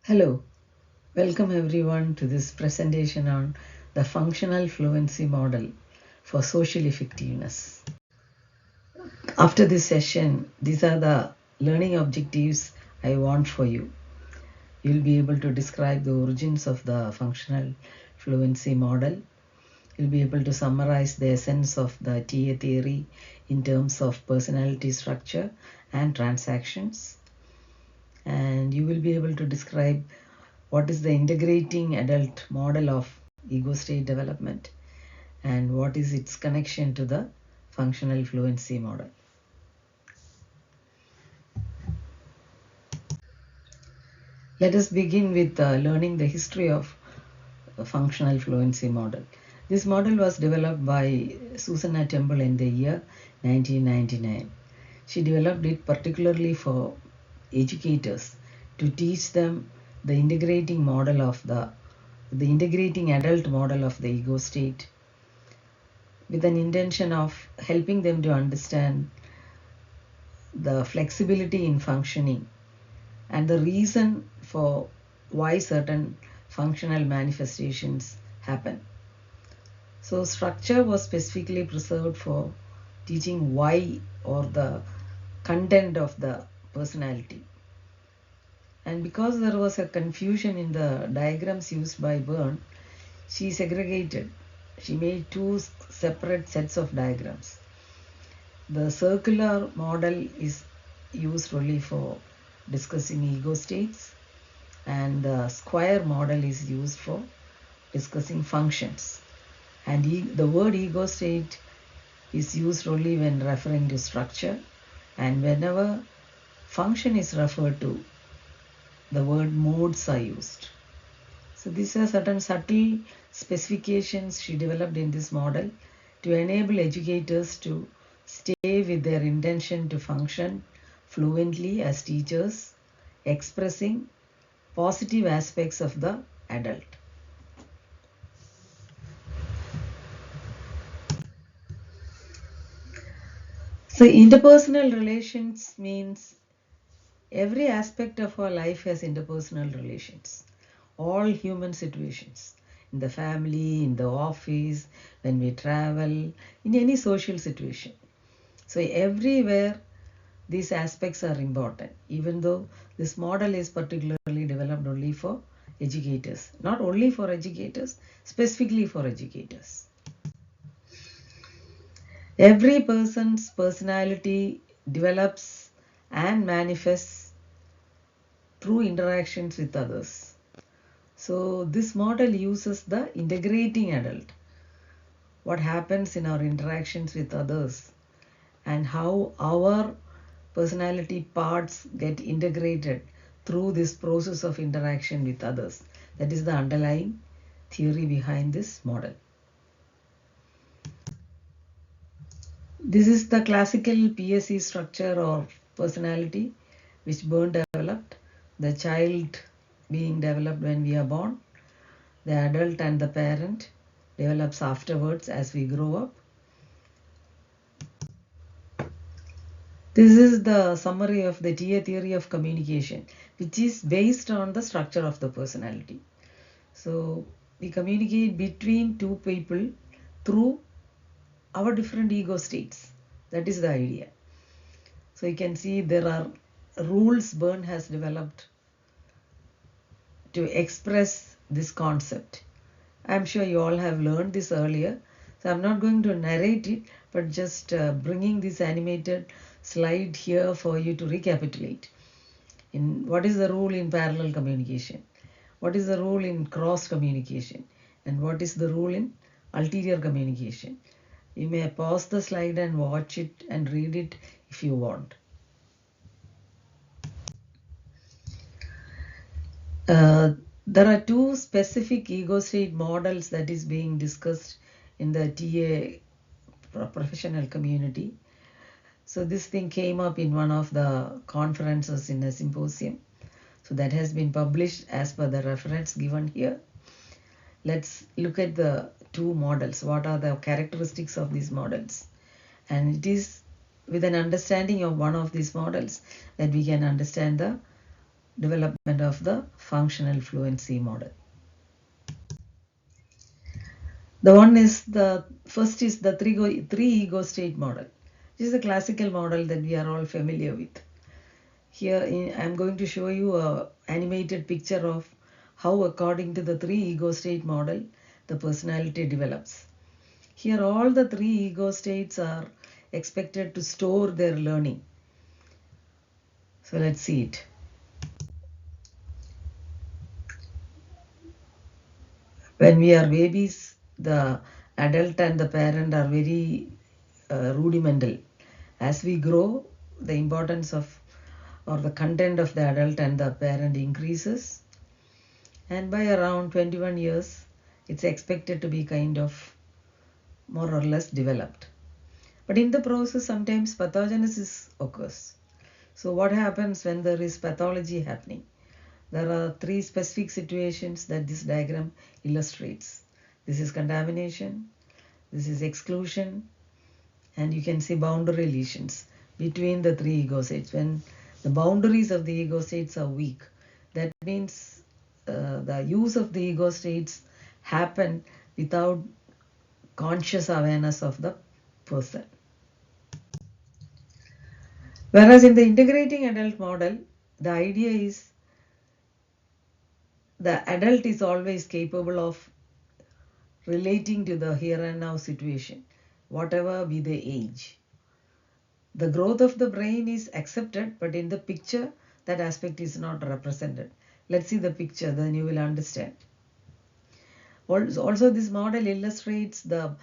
Hello, welcome everyone to this presentation on the functional fluency model for social effectiveness. After this session, these are the learning objectives I want for you. You'll be able to describe the origins of the functional fluency model. You'll be able to summarize the essence of the TA theory in terms of personality structure and transactions. And you will be able to describe what is the integrating adult model of ego state development and what is its connection to the functional fluency model. Let us begin with learning the history of the functional fluency model. This model was developed by Susanna Temple in the year 1999. She developed it particularly for educators to teach them the integrating model of the integrating adult model of the ego state, with an intention of helping them to understand the flexibility in functioning and the reason for why certain functional manifestations happen. So structure was specifically preserved for teaching why or the content of the personality. And because there was a confusion in the diagrams used by Byrne, she segregated. She made two separate sets of diagrams. The circular model is used only for discussing ego states, and the square model is used for discussing functions. And the word ego state is used only when referring to structure, and whenever function is referred to, the word modes are used. So these are certain subtle specifications she developed in this model to enable educators to stay with their intention to function fluently as teachers, expressing positive aspects of the adult. So interpersonal relations means every aspect of our life has interpersonal relations. All human situations, in the family, in the office, when we travel, in any social situation. So everywhere these aspects are important, even though this model is particularly developed only for educators. Not only for educators, specifically for educators. Every person's personality develops and manifests through interactions with others. So this model uses the integrating adult. What happens in our interactions with others and how our personality parts get integrated through this process of interaction with others. That is the underlying theory behind this model. This is the classical PSE structure or personality which Byrne developed. The child being developed when we are born, the adult and the parent develops afterwards as we grow up. This is the summary of the TA theory of communication, which is based on the structure of the personality. So we communicate between two people through our different ego states. That is the idea. So you can see there are rules Byrne has developed to express this concept. I'm sure you all have learned this earlier, so I'm not going to narrate it, but just bringing this animated slide here for you to recapitulate. In what is the rule in parallel communication, what is the rule in cross communication, and what is the rule in ulterior communication. You may pause the slide and watch it and read it if you want. There are two specific ego state models that is being discussed in the TA professional community. So this thing came up in one of the conferences in a symposium. So that has been published as per the reference given here. Let's look at the two models. What are the characteristics of these models? And it is with an understanding of one of these models that we can understand the development of the functional fluency model. The first is the three ego state model. This is a classical model that we are all familiar with. Here I'm going to show you a animated picture of how, according to the three ego state model, the personality develops. Here all the three ego states are expected to store their learning. So let's see it. When we are babies, the adult and the parent are very rudimental. As we grow, the importance of or the content of the adult and the parent increases, and by around 21 years it's expected to be kind of more or less developed. But in the process sometimes pathogenesis occurs. So what happens when there is pathology happening? There are three specific situations that this diagram illustrates. This is contamination, this is exclusion, and you can see boundary lesions between the three ego states. When the boundaries of the ego states are weak, that means the use of the ego states happen without conscious awareness of the person. Whereas in the integrating adult model, the idea is the adult is always capable of relating to the here and now situation, whatever be the age. The growth of the brain is accepted, but in the picture, that aspect is not represented. Let's see the picture, then you will understand. Also, this model illustrates the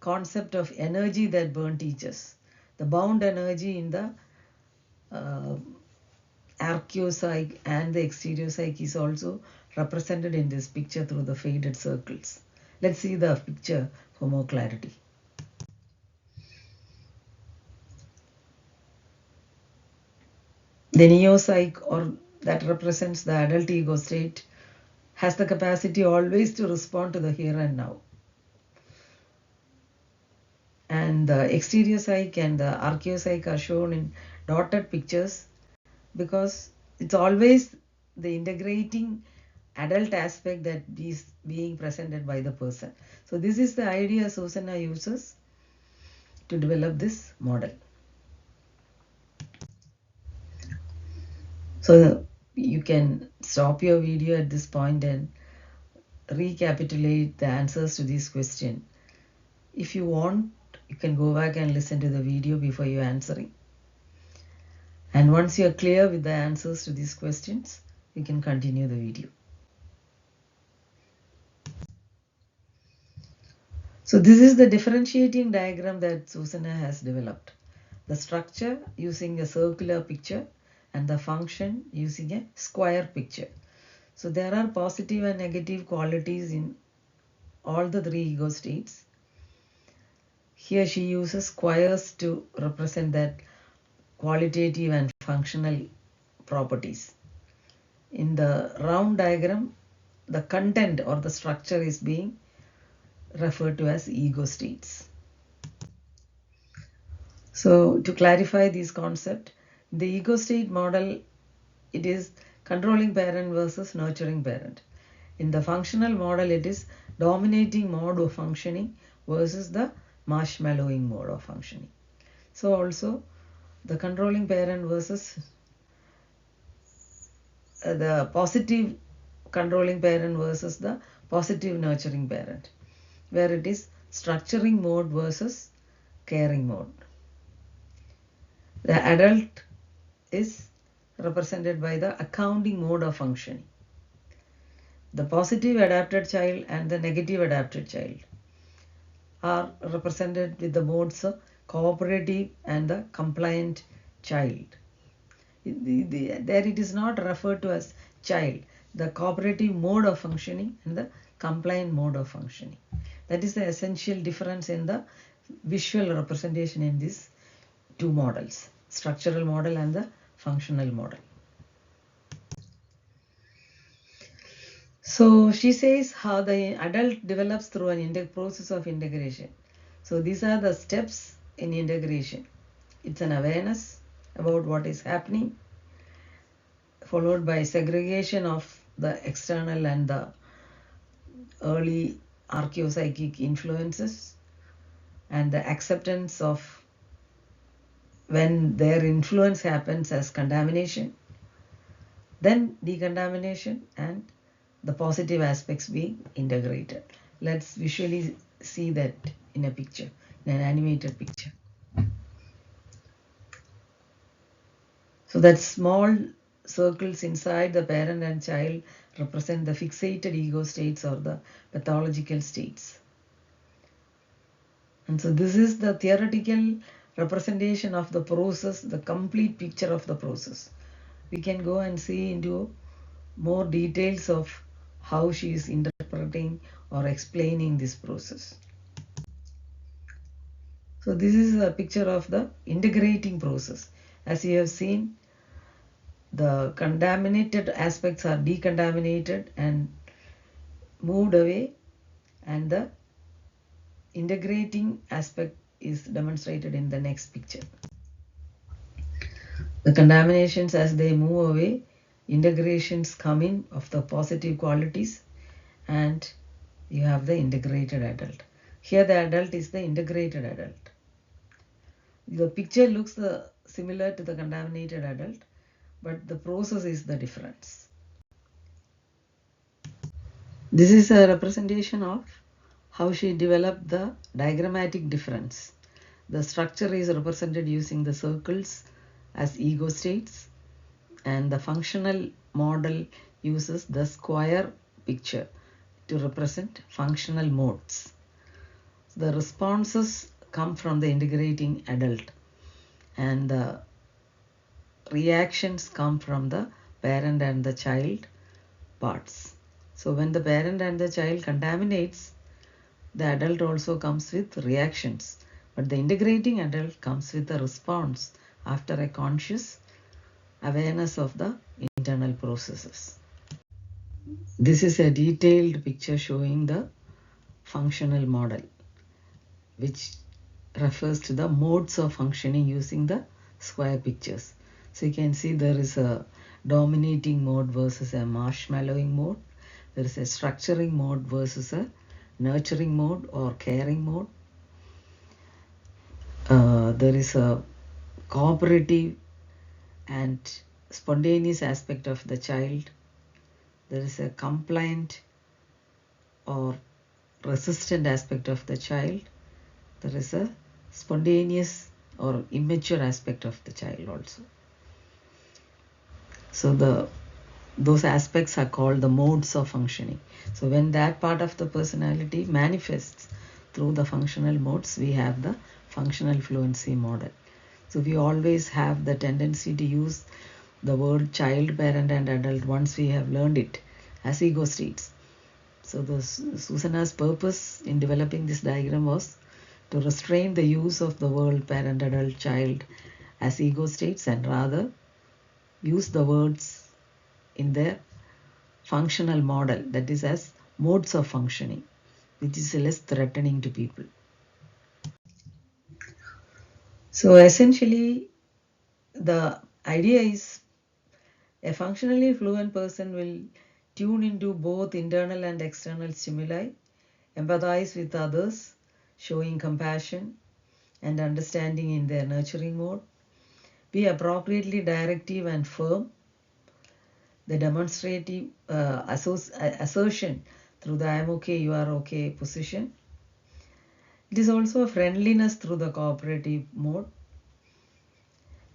concept of energy that burn teaches. The bound energy in the archeopsych and the exteriopsych is also represented in this picture through the faded circles. Let's see the picture for more clarity. The neopsych, or that represents the adult ego state, has the capacity always to respond to the here and now. And the exteriopsych and the archeopsych are shown in dotted pictures because it's always the integrating adult aspect that is being presented by the person. So this is the idea Susanna uses to develop this model. So you can stop your video at this point and recapitulate the answers to this question. If you want, you can go back and listen to the video before you answering. And once you are clear with the answers to these questions, you can continue the video. So this is the differentiating diagram that Susanna has developed. The structure using a circular picture and the function using a square picture. So there are positive and negative qualities in all the three ego states. Here she uses squares to represent that qualitative and functional properties. In the round diagram, the content or the structure is being referred to as ego states. So to clarify this concept, the ego state model, it is controlling parent versus nurturing parent. In the functional model, it is dominating mode of functioning versus the marshmallowing mode of functioning. So also the controlling parent versus the positive controlling parent versus the positive nurturing parent, where it is structuring mode versus caring mode. The adult is represented by the accounting mode of functioning. The positive adapted child and the negative adapted child are represented with the modes of cooperative and the compliant child. There it is not referred to as child, the cooperative mode of functioning and the compliant mode of functioning. That is the essential difference in the visual representation in these two models, structural model and the functional model. So she says how the adult develops through an process of integration. So these are the steps in integration. It's an awareness about what is happening. followed by segregation of the external and the early archaeopsychic influences, and the acceptance of when their influence happens as contamination, then decontamination, and the positive aspects being integrated. Let's visually see that in a picture, in an animated picture. So that small circles inside the parent and child represent the fixated ego states or the pathological states. And so this is the theoretical representation of the process, the complete picture of the process. We can go and see into more details of how she is interpreting or explaining this process. So this is a picture of the integrating process. As you have seen, the contaminated aspects are decontaminated and moved away, and the integrating aspect is demonstrated in the next picture. The contaminations, as they move away, integrations come in of the positive qualities, and you have the integrated adult. Here the adult is the integrated adult. The picture looks similar to the contaminated adult, but the process is the difference. This is a representation of how she developed the diagrammatic difference. The structure is represented using the circles as ego states, and the functional model uses the square picture to represent functional modes. The responses come from the integrating adult, and the reactions come from the parent and the child parts. So when the parent and the child contaminates, the adult also comes with reactions, but the integrating adult comes with a response after a conscious awareness of the internal processes. This is a detailed picture showing the functional model, which refers to the modes of functioning using the square pictures. So you can see there is a dominating mode versus a marshmallowing mode. There is a structuring mode versus a nurturing mode or caring mode. There is a cooperative and spontaneous aspect of the child. There is a compliant or resistant aspect of the child. There is a spontaneous or immature aspect of the child also. So those aspects are called the modes of functioning. So when that part of the personality manifests through the functional modes, we have the functional fluency model. So we always have the tendency to use the word child, parent and adult once we have learned it as ego states. So Susanna's purpose in developing this diagram was to restrain the use of the word parent, adult, child as ego states, and rather use the words in their functional model, that is as modes of functioning, which is less threatening to people. So essentially the idea is a functionally fluent person will tune into both internal and external stimuli, empathize with others, showing compassion and understanding in their nurturing mode, be appropriately directive and firm, the demonstrative assertion through the I'm okay, you are okay position. It is also a friendliness through the cooperative mode,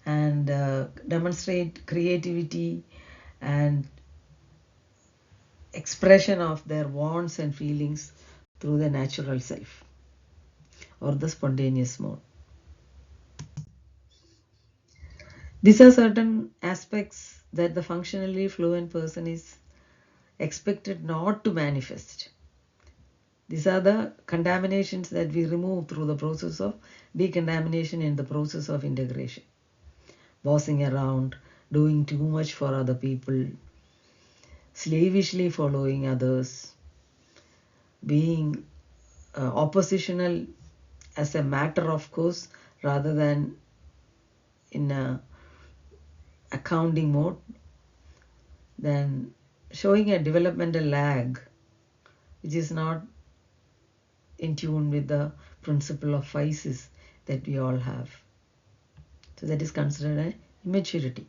and demonstrate creativity and expression of their wants and feelings through the natural self or the spontaneous mode. These are certain aspects that the functionally fluent person is expected not to manifest. These are the contaminations that we remove through the process of decontamination in the process of integration. Bossing around, doing too much for other people, slavishly following others, being oppositional as a matter of course rather than in a accounting mode, then showing a developmental lag which is not in tune with the principle of physis that we all have. So that is considered an immaturity.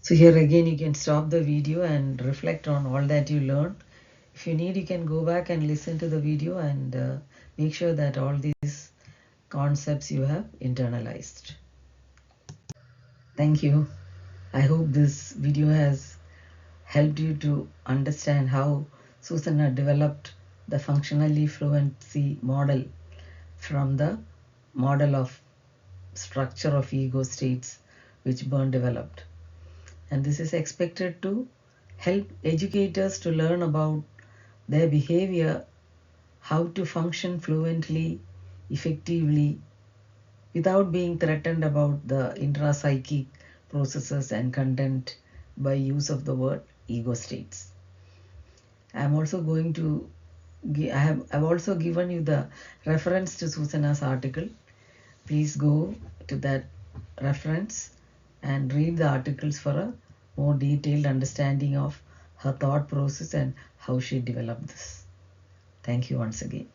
So here again you can stop the video and reflect on all that you learned. If you need, you can go back and listen to the video and make sure that all these concepts you have internalized. Thank you. I hope this video has helped you to understand how Susanna developed the functionally fluency model from the model of structure of ego states which Byrne developed. And this is expected to help educators to learn about their behavior, how to function fluently, effectively, without being threatened about the intrapsychic processes and content by use of the word ego states. I'm also going to I've also given you the reference to Susanna's article. Please go to that reference and read the articles for a more detailed understanding of her thought process and how she developed this. Thank you once again.